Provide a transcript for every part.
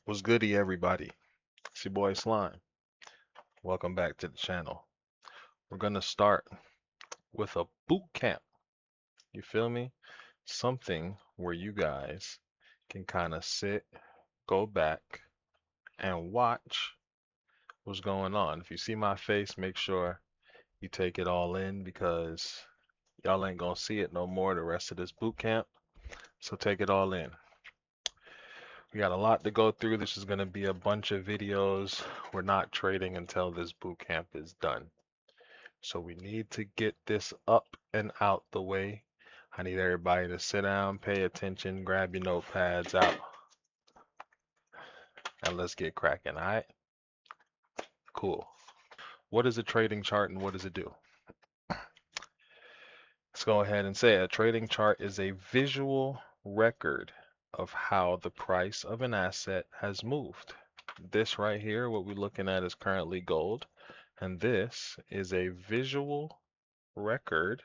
What's goody, everybody? It's your boy Slime. Welcome back to the channel. We're gonna start with a boot camp. You feel me? Something where you guys can kind of sit, go back, and watch what's going on. If you see my face, make sure you take it all in because y'all ain't gonna see it no more the rest of this boot camp. So take it all in. We got a lot to go through. This is gonna be a bunch of videos. We're not trading until this boot camp is done. So we need to get this up and out the way. I need everybody to sit down, pay attention, grab your notepads out, and let's get cracking, all right? Cool. What is a trading chart and what does it do? Let's go ahead and say a trading chart is a visual record of how the price of an asset has moved. This right here, what we're looking at is currently gold, and this is a visual record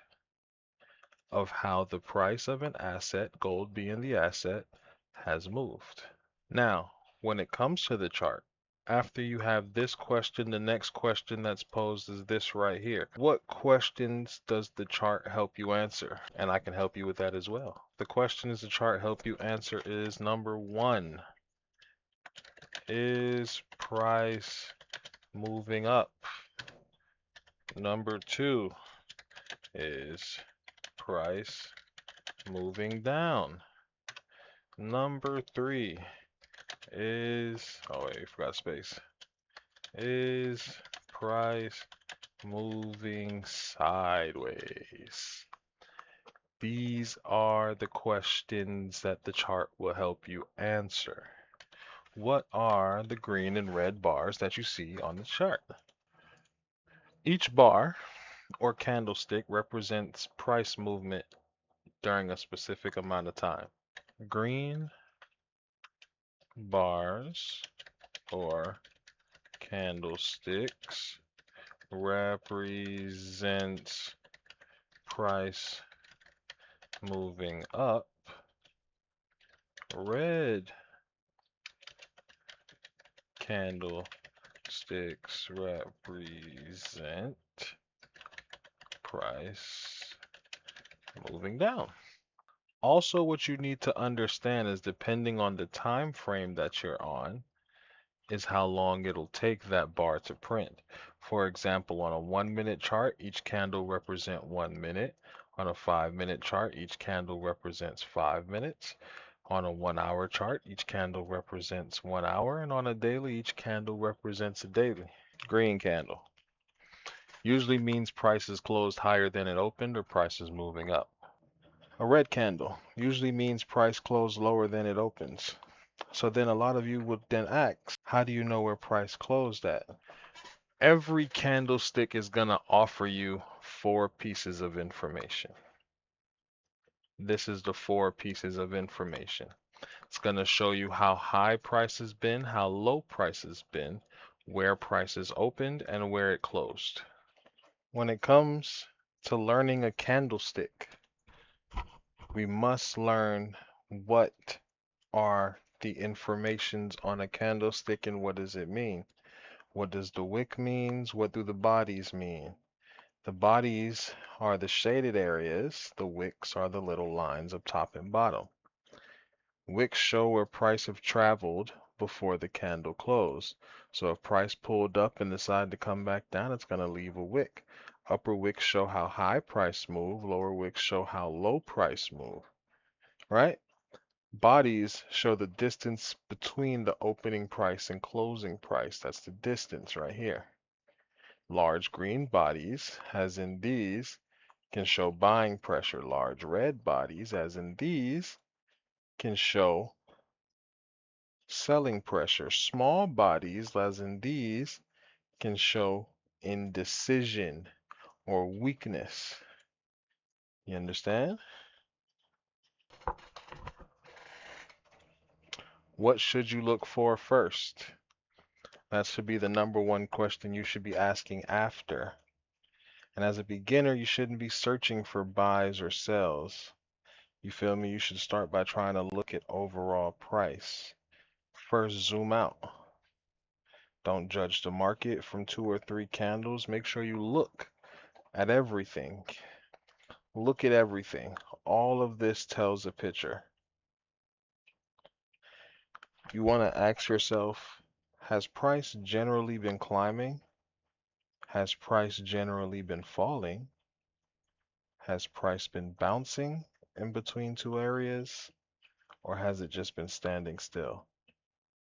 of how the price of an asset, gold being the asset, has moved. Now, when it comes to the chart, after you have this question, the next question that's posed is this right here. What questions does the chart help you answer? And I can help you with that as well. The questions the chart help you answer is number one, is price moving up? Number two, is price moving down? Number three is, oh wait, I forgot space. Is price moving sideways? These are the questions that the chart will help you answer. What are the green and red bars that you see on the chart? Each bar or candlestick represents price movement during a specific amount of time. Green bars or candlesticks represents price moving up. Red candlesticks represent price moving down. Also, what you need to understand is depending on the time frame that you're on, is how long it'll take that bar to print. For example, on a 1-minute chart, each candle represents 1 minute. On a 5-minute chart, each candle represents 5 minutes. On a 1-hour chart, each candle represents 1 hour. And on a daily, each candle represents a daily. Green candle usually means price is closed higher than it opened or price is moving up. A red candle usually means price closed lower than it opens. So then a lot of you would then ask, how do you know where price closed at? Every candlestick is going to offer you 4 pieces of information. This is the 4 pieces of information. It's going to show you how high price has been, how low price has been, where prices opened, and where it closed. When it comes to learning a candlestick, we must learn what are the informations on a candlestick and what does it mean. What does the wick means? What do the bodies mean? The bodies are the shaded areas. The wicks are the little lines up top and bottom. Wicks show where price have traveled before the candle closed. So if price pulled up and decided to come back down, it's going to leave a wick. Upper wicks show how high price move. Lower wicks show how low price move. Right? Bodies show the distance between the opening price and closing price. That's the distance right here. Large green bodies, as in these, can show buying pressure. Large red bodies, as in these, can show selling pressure. Small bodies, as in these, can show indecision or weakness. You understand? What should you look for first? That should be the number one question you should be asking after. And as a beginner, you shouldn't be searching for buys or sells. You feel me? You should start by trying to look at overall price. First, zoom out. Don't judge the market from 2 or 3 candles. Make sure you look at everything. Look at everything. All of this tells a picture. You want to ask yourself, has price generally been climbing? Has price generally been falling? Has price been bouncing in between 2 areas? Or has it just been standing still?